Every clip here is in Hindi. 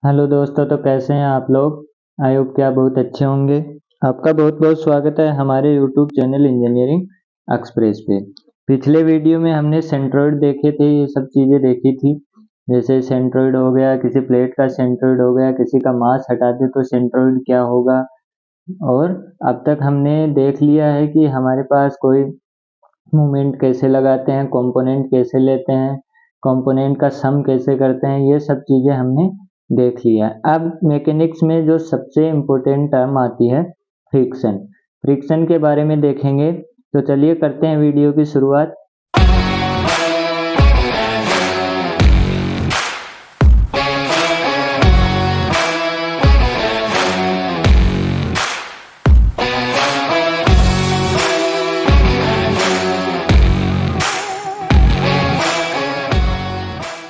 हेलो दोस्तों, तो कैसे हैं आप लोग। आई होप कि आप बहुत अच्छे होंगे। आपका बहुत बहुत स्वागत है हमारे यूट्यूब चैनल इंजीनियरिंग एक्सप्रेस पे। पिछले वीडियो में हमने सेंट्रोइड देखे थे, ये सब चीज़ें देखी थी। जैसे सेंट्रोइड हो गया, किसी प्लेट का सेंट्रोइड हो गया, किसी का मास हटा दे तो सेंट्रोइड क्या होगा। और अब तक हमने देख लिया है कि हमारे पास कोई मूवमेंट कैसे लगाते हैं, कंपोनेंट कैसे लेते हैं, कंपोनेंट का सम कैसे करते हैं, ये सब चीज़ें हमने देख लिया है। अब मैकेनिक्स में जो सबसे इम्पोर्टेंट टर्म आती है फ्रिक्शन। फ्रिक्शन के बारे में देखेंगे, तो चलिए करते हैं वीडियो की शुरुआत।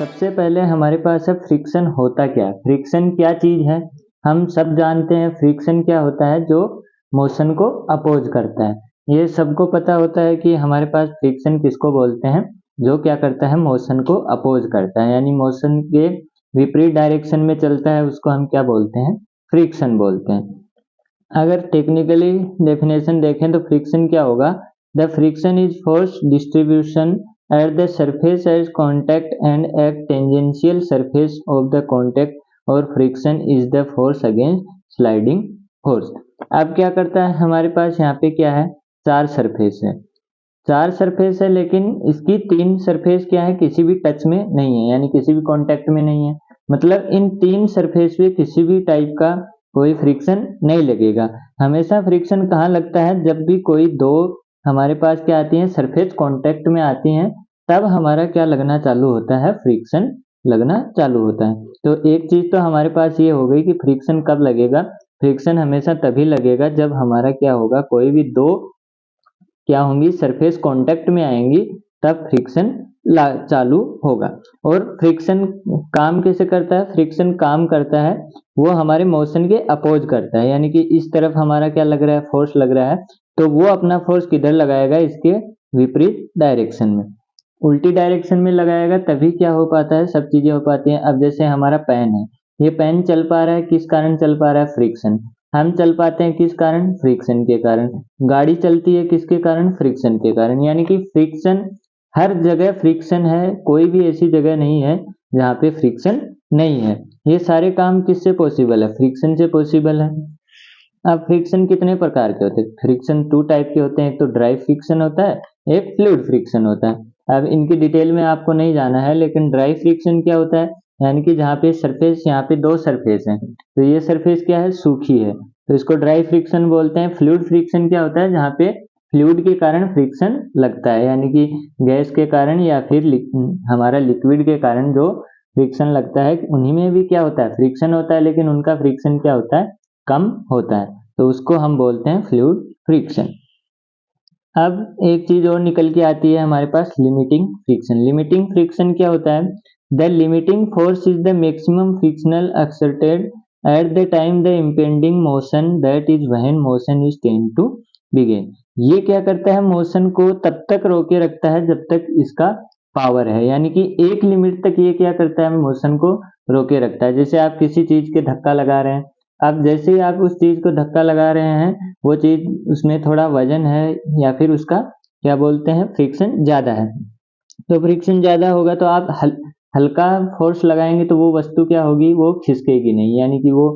सबसे पहले हमारे पास है फ्रिक्शन होता क्या है। फ्रिक्शन क्या चीज़ है, हम सब जानते हैं। फ्रिक्शन क्या होता है, जो मोशन को अपोज करता है। ये सबको पता होता है कि हमारे पास फ्रिक्शन किसको बोलते हैं, जो क्या करता है, मोशन को अपोज करता है, यानी मोशन के विपरीत डायरेक्शन में चलता है, उसको हम क्या बोलते हैं, फ्रिक्शन बोलते हैं। अगर टेक्निकली डेफिनेशन देखें तो फ्रिक्शन क्या होगा, the friction is force distribution at the surface as contact and at tangential surface of the contact, और friction is the force against sliding force। अब क्या करता है, हमारे पास यहाँ पे क्या है, चार सरफेस है। चार सरफेस है, लेकिन इसकी तीन सरफेस क्या है, किसी भी टच में नहीं है, यानी किसी भी कांटेक्ट में नहीं है। मतलब इन तीन सरफेस पे किसी भी टाइप का कोई फ्रिक्शन नहीं लगेगा। हमेशा फ्रिक्शन कहाँ लगता है, जब भी कोई दो हमारे पास क्या आती हैं, सरफेस कांटेक्ट में आती हैं, तब हमारा क्या लगना चालू होता है, फ्रिक्शन लगना चालू होता है। तो एक चीज तो हमारे पास ये हो गई कि फ्रिक्शन कब लगेगा। फ्रिक्शन हमेशा तभी लगेगा जब हमारा क्या होगा, कोई भी दो क्या होंगी, सरफेस कांटेक्ट में आएंगी, तब फ्रिक्शन चालू होगा। और फ्रिक्शन काम कैसे करता है, फ्रिक्शन काम करता है वो हमारे मोशन के अपोज करता है, यानी कि इस तरफ हमारा क्या लग रहा है, फोर्स लग रहा है, तो वो अपना फोर्स किधर लगाएगा, इसके विपरीत डायरेक्शन में, उल्टी डायरेक्शन में लगाएगा, तभी क्या हो पाता है, सब चीजें हो पाती हैं। अब जैसे हमारा पेन है, ये पेन चल पा रहा है, किस कारण चल पा रहा है, फ्रिक्शन। हम चल पाते हैं किस कारण, फ्रिक्शन के कारण। गाड़ी चलती है किसके कारण, फ्रिक्शन के कारण। यानी कि फ्रिक्शन हर जगह फ्रिक्शन है, कोई भी ऐसी जगह नहीं है जहाँ पे फ्रिक्शन नहीं है। ये सारे काम किससे पॉसिबल है, फ्रिक्शन से पॉसिबल है। अब फ्रिक्शन कितने प्रकार के होते हैं, फ्रिक्शन टू टाइप के होते हैं, एक तो ड्राई फ्रिक्शन होता है, एक फ्लूइड फ्रिक्शन होता है। अब इनकी डिटेल में आपको नहीं जाना है, लेकिन ड्राई फ्रिक्शन क्या होता है, यानी कि जहाँ पे सरफेस, यहाँ पे दो सरफेस हैं, तो ये सरफेस क्या है, सूखी है, तो इसको ड्राई फ्रिक्शन बोलते हैं। फ्लूइड फ्रिक्शन क्या होता है, जहाँ पे फ्लूइड के कारण फ्रिक्शन लगता है, यानी कि गैस के कारण या फिर हमारा लिक्विड के कारण जो फ्रिक्शन लगता है, उन्हीं में भी क्या होता है, फ्रिक्शन होता है, लेकिन उनका फ्रिक्शन क्या होता है, कम होता है, तो उसको हम बोलते हैं फ्लूइड फ्रिक्शन। अब एक चीज और निकल के आती है हमारे पास, लिमिटिंग फ्रिक्शन। लिमिटिंग फ्रिक्शन क्या होता है, the limiting force is the maximum frictional exerted at the time the impending motion that is when motion is tend to begin. ये क्या करता है, मोशन को तब तक रोके रखता है जब तक इसका पावर है, यानी कि एक लिमिट तक ये क्या करता है, मोशन को रोके रखता है। जैसे आप किसी चीज के धक्का लगा रहे हैं, अब जैसे ही आप उस चीज को धक्का लगा रहे हैं, वो चीज उसमें थोड़ा वजन है या फिर उसका क्या बोलते हैं, फ्रिक्शन ज्यादा है, तो फ्रिक्शन ज्यादा होगा तो आप हल्का फोर्स लगाएंगे तो वो वस्तु क्या होगी, वो खिसकेगी नहीं, यानी कि वो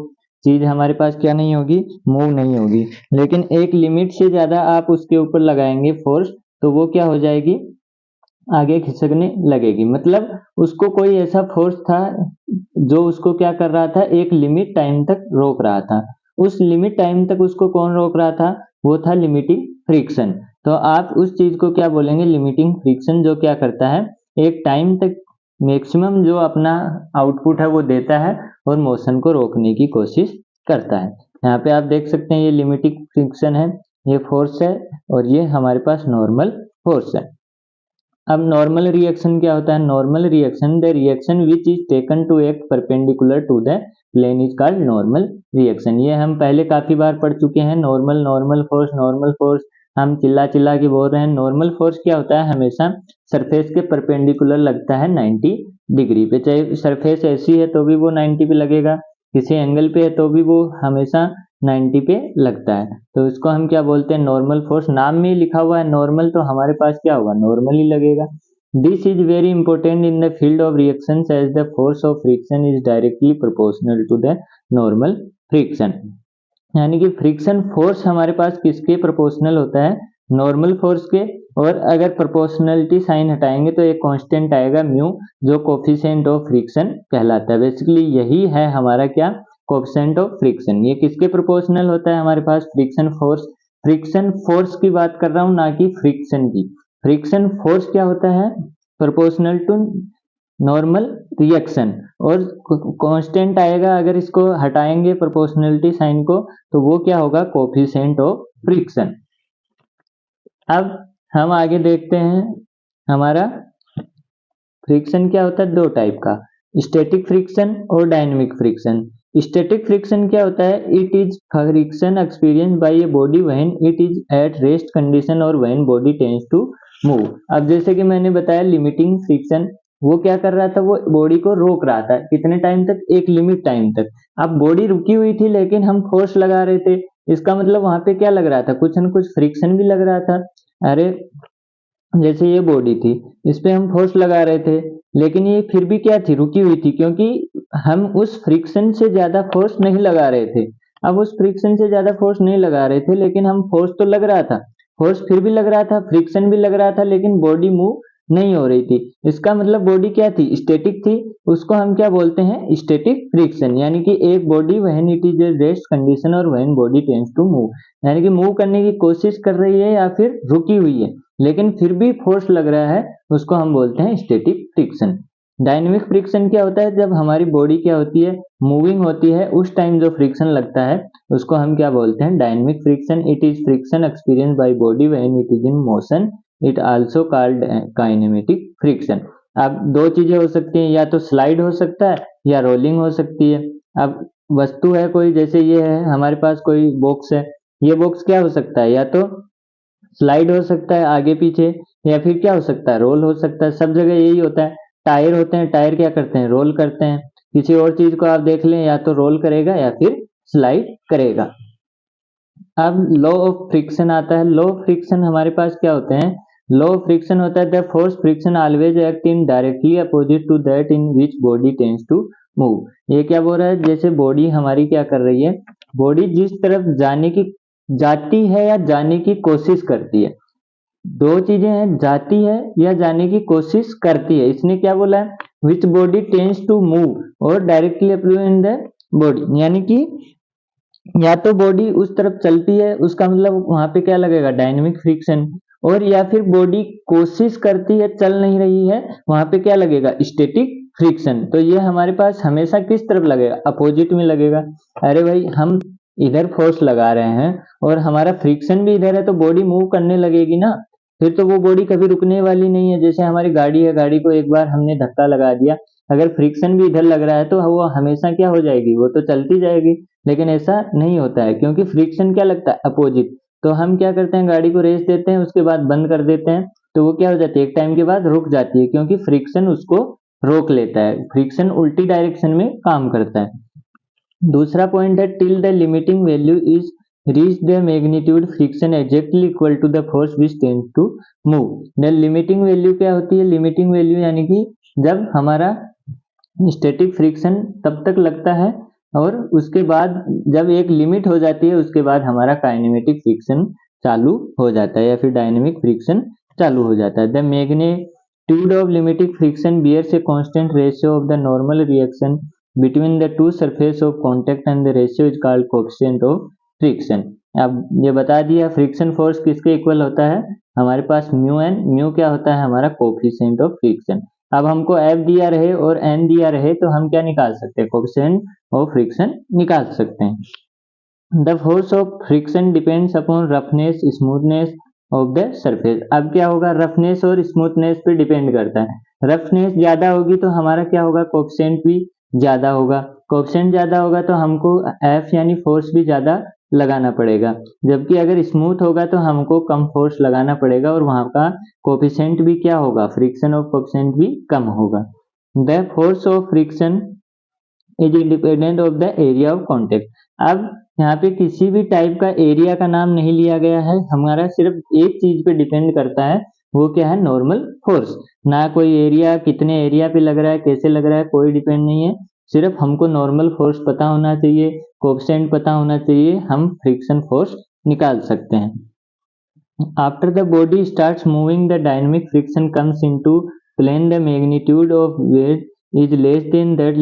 चीज हमारे पास क्या नहीं होगी, मूव नहीं होगी। लेकिन एक लिमिट से ज्यादा आप उसके ऊपर लगाएंगे फोर्स, तो वो क्या हो जाएगी, आगे खिसकने लगेगी। मतलब उसको कोई ऐसा फोर्स था जो उसको क्या कर रहा था, एक लिमिट टाइम तक रोक रहा था। उस लिमिट टाइम तक उसको कौन रोक रहा था, वो था लिमिटिंग फ्रिक्शन। तो आप उस चीज को क्या बोलेंगे, लिमिटिंग फ्रिक्शन, जो क्या करता है, एक टाइम तक मैक्सिमम जो अपना आउटपुट है वो देता है और मोशन को रोकने की कोशिश करता है। यहाँ पे आप देख सकते हैं ये लिमिटिंग फ्रिक्शन है, ये फोर्स है, और ये हमारे पास नॉर्मल फोर्स है। अब नॉर्मल रिएक्शन क्या होता है, normal reaction, the reaction which is taken to act perpendicular to the plane is called normal reaction. ये हम पहले काफी बार पढ़ चुके हैं, normal, normal force, normal force, हम चिल्ला चिल्ला के बोल रहे हैं। नॉर्मल फोर्स क्या होता है, हमेशा सरफेस के परपेंडिकुलर लगता है 90 डिग्री पे, चाहे सरफेस ऐसी है तो भी वो 90 पे लगेगा, किसी एंगल पे है तो भी वो हमेशा 90 पे लगता है। तो इसको हम क्या बोलते हैं, नॉर्मल फोर्स। नाम में ही लिखा हुआ है नॉर्मल, तो हमारे पास क्या होगा, नॉर्मल ही लगेगा। This is very important in the field of reactions as the force of friction is directly proportional to the normal friction. यानी कि फ्रिक्शन फोर्स हमारे पास किसके प्रोपोर्शनल होता है, नॉर्मल फोर्स के। और अगर प्रोपोर्शनलिटी साइन हटाएंगे तो एक कांस्टेंट आएगा म्यू, जो कोफिशिएंट ऑफ फ्रिक्शन कहलाता है। बेसिकली यही है हमारा क्या, कोफिशिएंट ऑफ फ्रिक्शन। ये किसके प्रोपोर्शनल होता है हमारे पास, फ्रिक्शन फोर्स। फ्रिक्शन फोर्स की बात कर रहा हूं, ना कि फ्रिक्शन की। फ्रिक्शन फोर्स क्या होता है, प्रोपोर्शनल टू नॉर्मल रिएक्शन। और कांस्टेंट आएगा, अगर इसको हटाएंगे प्रोपोर्शनलिटी साइन को, तो वो क्या होगा, कोफिशिएंट ऑफ फ्रिक्शन। अब हम आगे देखते हैं हमारा फ्रिक्शन क्या होता है, दो टाइप का, स्टैटिक फ्रिक्शन और डायनेमिक फ्रिक्शन। स्टैटिक फ्रिक्शन क्या होता है, it is friction experience by a body when it is at rest condition और when body tends to move. अब जैसे कि मैंने बताया लिमिटिंग फ्रिक्शन, वो क्या कर रहा था, वो बॉडी को रोक रहा था, कितने टाइम तक, एक लिमिट टाइम तक। अब बॉडी रुकी हुई थी लेकिन हम फोर्स लगा रहे थे, इसका मतलब वहां पे क्या लग रहा था, कुछ न कुछ फ्रिक्शन भी लग रहा था। अरे जैसे ये बॉडी थी, इस पे हम फोर्स लगा रहे थे, लेकिन ये फिर भी क्या थी, रुकी हुई थी, क्योंकि हम उस फ्रिक्शन से ज्यादा फोर्स नहीं लगा रहे थे। अब उस फ्रिक्शन से ज्यादा फोर्स नहीं लगा रहे थे, लेकिन हम फोर्स तो लग रहा था, फोर्स फिर भी लग रहा था, फ्रिक्शन भी लग रहा था, लेकिन बॉडी मूव नहीं हो रही थी। इसका मतलब बॉडी क्या थी, स्टैटिक थी। उसको हम क्या बोलते हैं, स्टैटिक फ्रिक्शन। यानी कि एक body when it is a rest condition और when body tends to move, यानी कि मूव करने की कोशिश कर रही है या फिर रुकी हुई है, लेकिन फिर भी फोर्स लग रहा है, उसको हम बोलते हैं स्टैटिक फ्रिक्शन। डायनेमिक फ्रिक्शन क्या होता है, जब हमारी बॉडी क्या होती है, मूविंग होती है, उस टाइम जो फ्रिक्शन लगता है उसको हम क्या बोलते हैं, dynamic friction. It is friction experience by body when it is in motion, it also called kinematic friction. अब दो चीजें हो सकती हैं, या तो स्लाइड हो सकता है या रोलिंग हो सकती है। अब वस्तु है कोई, जैसे ये है हमारे पास कोई बॉक्स है, ये बॉक्स क्या हो सकता है, या तो स्लाइड हो सकता है आगे पीछे, या फिर क्या हो सकता है, रोल हो सकता है। सब जगह यही होता है। टायर होते हैं, टायर क्या करते हैं, रोल करते हैं। किसी और चीज को आप देख लें, या तो रोल करेगा या फिर स्लाइड करेगा। अब लॉ ऑफ फ्रिक्शन आता है। लॉ ऑफ फ्रिक्शन हमारे पास क्या होते हैं, लॉ ऑफ फ्रिक्शन होता है the force friction always act in directly opposite to that in which body tends to move. ये क्या बोल रहा है, जैसे बॉडी हमारी क्या कर रही है, बॉडी जिस तरफ जाती है या जाने की कोशिश करती है, दो चीजें हैं, जाती है या जाने की कोशिश करती है। इसने क्या बोला है, which body tends to move और directly opposite in the body, यानी कि या तो बॉडी उस तरफ चलती है, उसका मतलब वहां पे क्या लगेगा, डायनेमिक फ्रिक्शन। और या फिर बॉडी कोशिश करती है, चल नहीं रही है, वहां पे क्या लगेगा, स्टैटिक फ्रिक्शन। तो ये हमारे पास हमेशा किस तरफ लगेगा, अपोजिट में लगेगा। अरे भाई हम इधर फोर्स लगा रहे हैं और हमारा फ्रिक्शन भी इधर है, तो बॉडी मूव करने लगेगी ना, फिर तो वो बॉडी कभी रुकने वाली नहीं है। जैसे हमारी गाड़ी है, गाड़ी को एक बार हमने धक्का लगा दिया, अगर फ्रिक्शन भी इधर लग रहा है तो वो हमेशा क्या हो जाएगी, वो तो चलती जाएगी। लेकिन ऐसा नहीं होता है, क्योंकि फ्रिक्शन क्या लगता है, अपोजिट। तो हम क्या करते हैं, गाड़ी को रेस देते हैं, उसके बाद बंद कर देते हैं, तो वो क्या हो जाती है, एक टाइम के बाद रुक जाती है, क्योंकि फ्रिक्शन उसको रोक लेता है। फ्रिक्शन उल्टी डायरेक्शन में काम करता है। दूसरा पॉइंट है, till the limiting value is reach the magnitude friction exactly equal to the force which tends to move. The limiting value क्या होती है, लिमिटिंग वैल्यू यानी कि जब हमारा स्टैटिक फ्रिक्शन तब तक लगता है, और उसके बाद जब एक लिमिट हो जाती है, उसके बाद हमारा काइनेमेटिक फ्रिक्शन चालू हो जाता है, या फिर डायनेमिक फ्रिक्शन चालू हो जाता है। The magnitude of limiting friction bears a constant ratio of the normal reaction between the two surface of contact and the ratio is called coefficient of friction. अब ये बता दिया फ्रिक्शन फोर्स किसके इक्वल होता है, हमारे पास म्यू एन। म्यू क्या होता है, हमारा कोएफिशिएंट ऑफ फ्रिक्शन। अब हमको एफ दिया रहे और एन दिया रहे, तो हम क्या निकाल सकते हैं, कोएफिशिएंट ऑफ फ्रिक्शन निकाल सकते हैं। The force of friction depends upon roughness smoothness of the surface. अब क्या होगा, रफनेस और स्मूथनेस पे डिपेंड करता है। रफनेस ज्यादा होगी तो हमारा क्या होगा, कोएफिशिएंट भी ज्यादा होगा। कोएफिशिएंट ज्यादा होगा तो हमको एफ यानी फोर्स भी ज्यादा लगाना पड़ेगा, जबकि अगर स्मूथ होगा तो हमको कम फोर्स लगाना पड़ेगा, और वहां का कोएफिशिएंट भी क्या होगा, फ्रिक्शन ऑफ कोएफिशिएंट भी कम होगा। The force of friction is independent of the area of contact. अब यहाँ पे किसी भी टाइप का एरिया का नाम नहीं लिया गया है, हमारा सिर्फ एक चीज पे डिपेंड करता है, वो क्या है, नॉर्मल फोर्स। ना कोई एरिया, कितने एरिया पे लग रहा है, कैसे लग रहा है, कोई डिपेंड नहीं है, सिर्फ हमको नॉर्मल फोर्स पता होना चाहिए, कोएफिशिएंट पता होना चाहिए, हम फ्रिक्शन फोर्स निकाल सकते हैं। After the body starts moving, the dynamic friction comes into play. The magnitude of weight is less than that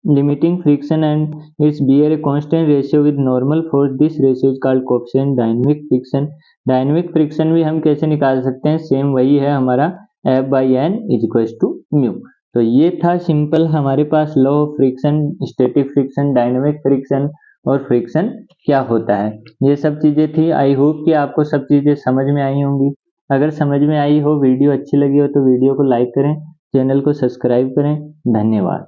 limiting friction and it's bear a constant ratio with normal force. This ratio is called coefficient dynamic friction. Dynamic friction भी हम कैसे निकाल सकते हैं, सेम वही है हमारा F/N = म्यू। तो ये था सिंपल हमारे पास law of friction, static friction, dynamic friction और फ्रिक्शन क्या होता है। ये सब चीजें थी। आई होप कि आपको सब चीजें समझ में आई होंगी। अगर समझ में आई हो, वीडियो अच्छी लगी हो तो वीडियो को लाइक करें, चैनल को सब्सक्राइब करें। धन्यवाद।